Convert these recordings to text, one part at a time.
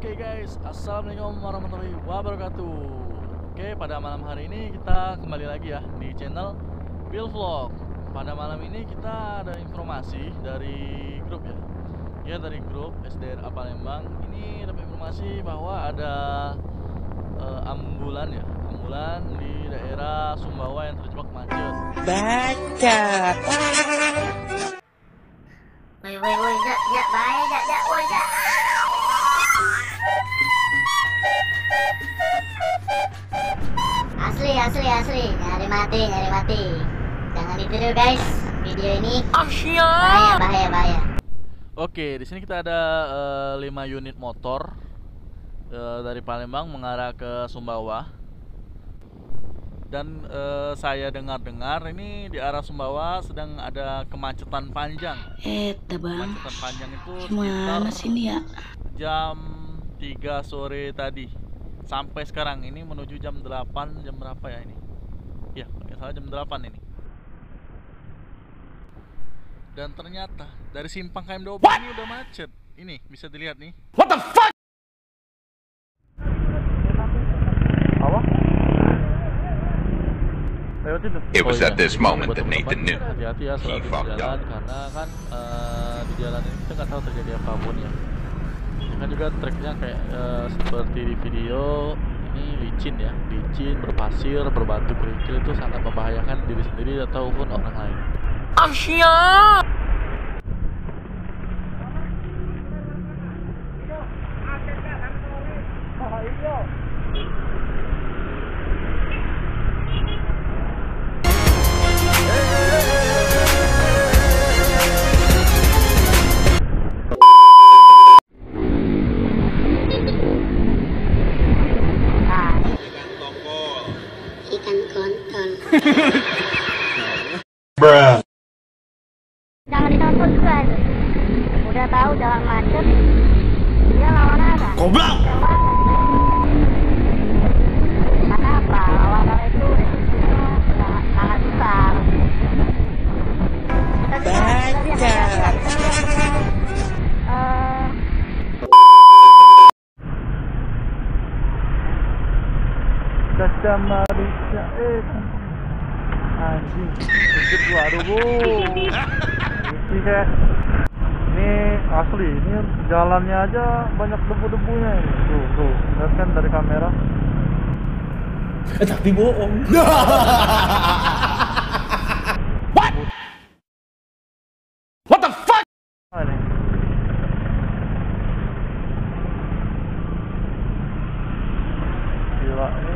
Oke guys, assalamualaikum warahmatullahi wabarakatuh. Oke, pada malam hari ini kita kembali lagi ya di channel Bill Vlog. Pada malam ini kita ada informasi dari grup ya. Ya, dari grup SDRA Palembang. Ini dapat informasi bahwa ada ambulan di daerah Sumbawa yang terjebak macet. Baca. Woi, jak, baik, jak, woi, jak. Asli, nyari mati. Jangan ditiru guys, video ini bahaya. Oke, di sini kita ada 5 unit motor dari Palembang mengarah ke Sumbawa. Dan saya dengar ini di arah Sumbawa sedang ada kemacetan panjang. Bang. Kemacetan panjang itu Gimana sekitar sini ya? jam 3 sore tadi. Sampai sekarang ini menuju jam 8, jam berapa ya ini? Ya, nggak salah jam 8 ini. Dan ternyata dari simpang KM12 ini udah macet. Ini bisa dilihat nih. What the fuck? It was at this moment that Nathan knew hati-hati ya he selalu di fucked jalan, up. karena kan di jalan ini kita nggak tahu terjadi apapun ya. Ini kan juga treknya kayak seperti di video ini, licin, berpasir, berbatu kerikil, itu sangat membahayakan diri sendiri ataupun orang lain. Ikan kontol. Bruh. Jangan ditonton guys. Udah tahu jalan macet, dia lawan arah. Goblok. Karena apa? Lawan arah itu resikonya sangat besar. Baca. Caca Marisa, anjing, sedikit gua, aduh bu. Ini asli, ini jalannya aja banyak debu-debunya ini. Tuh, lihat kan dari kamera. Tapi bohong. What the fuck? Ini. Gila, ini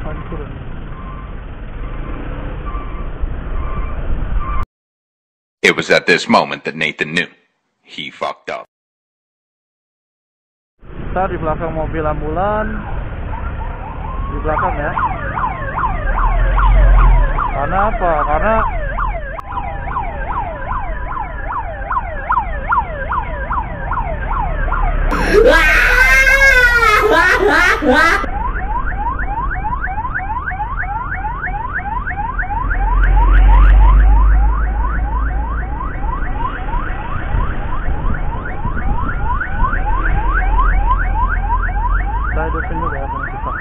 hancur nih. It was at this moment that Nathan knew he fucked up. Kita di belakang mobil ambulan, di belakang ya. Karena apa? Karena kita hidupin juga ya teman kita.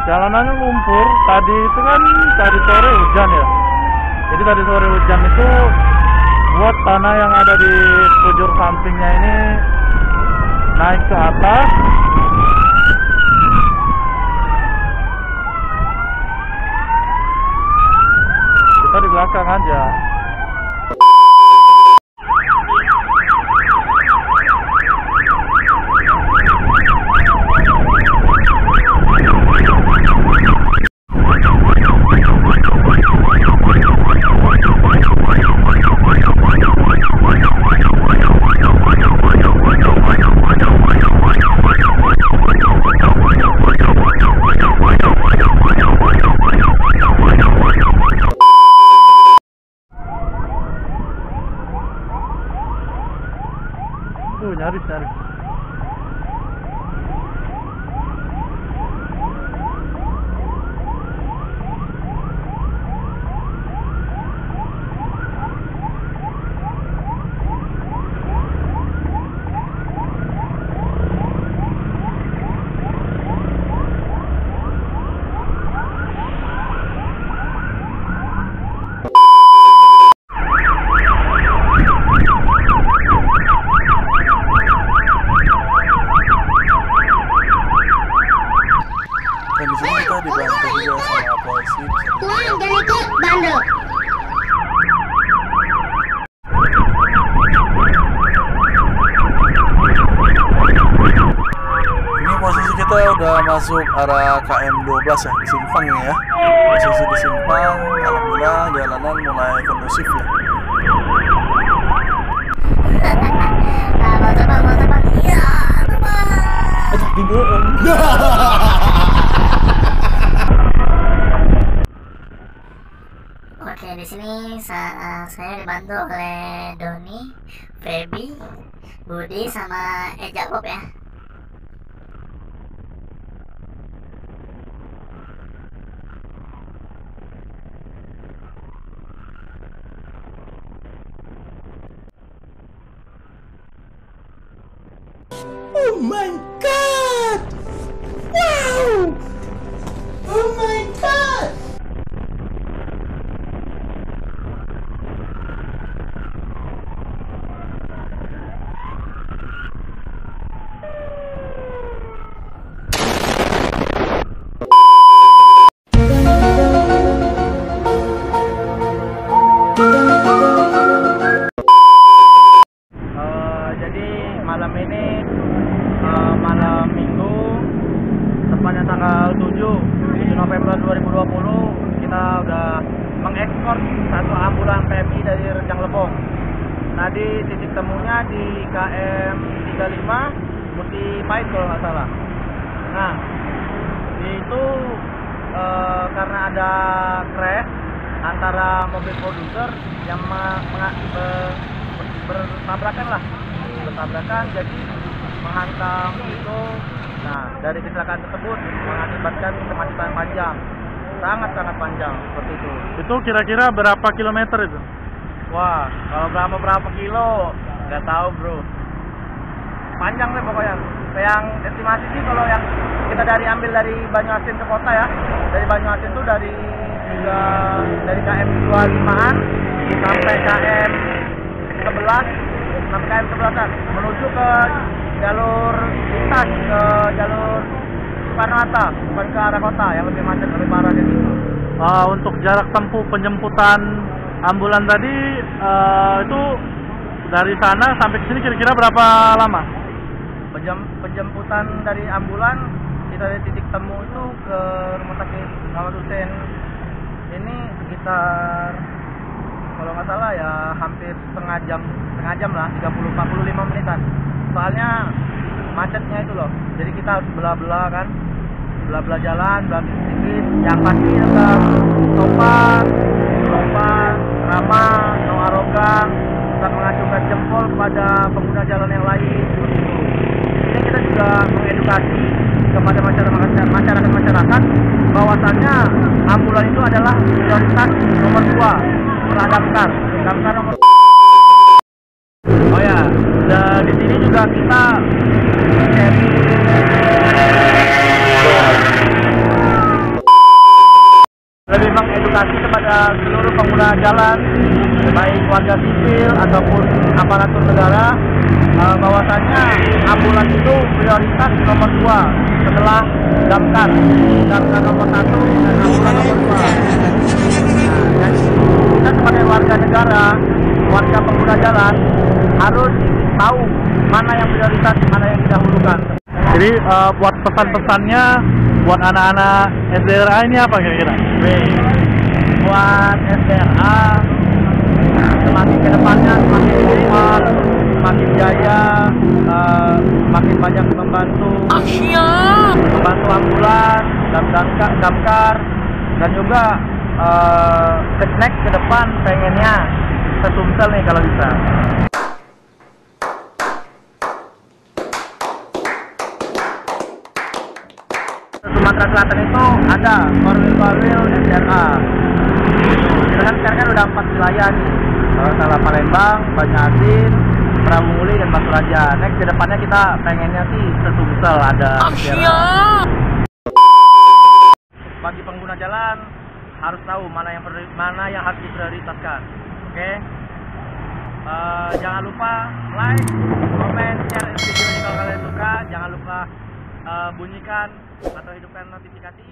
Jalanannya lumpur. Tadi itu kan tadi sore hujan ya. Jadi tadi sore hujan itu buat tanah yang ada di sekujur sampingnya ini naik ke atas. Kita di belakang aja. Nyaris. Dan di sini kita dibantu juga sama polisi. Tuan, dan itu bandel. Ini posisi kita udah masuk arah KM 12 ya, di Simpang ini ya. Posisi di Simpang, alhamdulillah jalanan mulai kondusif ya. Mau terbang. Iya, terbang. Tapi bohong. Oke, di sini saya dibantu oleh Doni, Feby, Budi, sama Eja Bob ya. Oh my god! Wow! Oh my god! Jadi malam ini malam Minggu, tepatnya tanggal 7 November 2020, kita udah mengekspor satu ambulan PMI dari Rejang Lebong. Tadi titik temunya di KM 35 Muti Pahit kalau nggak salah. Nah, itu karena ada crash antara mobil produser yang bertabrakan, jadi menghantam itu. Nah, dari kecelakaan tersebut mengakibatkan kemacetan panjang, sangat panjang seperti itu. Itu kira-kira berapa kilometer itu? Wah, kalau berapa kilo nggak tahu bro, panjang deh pokoknya. Yang estimasi sih kalau yang kita ambil dari Banyuasin ke kota ya, dari Banyuasin tuh dari KM 25-an sampai KM 11 sampai KM 11-an menuju ke jalur lintas, ke jalur Soekarno-Hatta, bukan ke arah kota yang lebih macet, lebih parah dari itu. Untuk jarak tempuh penjemputan ambulan tadi itu dari sana sampai ke sini kira-kira berapa lama? Penjemputan dari ambulan kita dari titik temu itu ke rumah sakit Ahmad Hussein ini sekitar, kalau nggak salah ya hampir setengah jam lah, 30-45 menitan. Soalnya macetnya itu loh, jadi kita harus belah-belah jalan, belah sedikit. Yang pasti tetap sopan, ramah, no arogan, tetap mengacungkan jempol kepada pengguna jalan yang lain. Ini kita juga mengedukasi kepada masyarakat bahwasannya ambulan itu adalah prioritas nomor 2 setelah damkar nomor. Oh ya, di sini juga kita lebih mengedukasi kepada seluruh pengguna jalan, baik warga sipil ataupun aparatur negara, bahwasannya ambulan itu prioritas nomor 2 setelah damkar nomor 1 dan ambulan nomor 2. Dan kita sebagai warga negara, warga pengguna jalan harus tahu mana yang prioritas, mana yang didahulukan. Jadi buat pesan-pesannya buat anak-anak SDRA ini apa kira-kira? Buat SDRA semakin ke depannya semakin cepat, semakin jaya, semakin banyak membantu ambulan, damkar, dan juga next ke depan pengennya kita Sumsel nih kalau bisa. Sumatera Selatan itu ada Korwil SRA. Kita kan sekarang kan udah 4 wilayah nih. Kalau salah Palembang, Banjarmasin, Pramuka dan Batu Raja. Next kedepannya kita pengennya sih Sumsel ada SRA. Bagi pengguna jalan harus tahu mana yang harus diprioritaskan. Oke? Jangan lupa like, komen, share video ini kalau kalian suka. Jangan lupa bunyikan atau hidupkan notifikasi.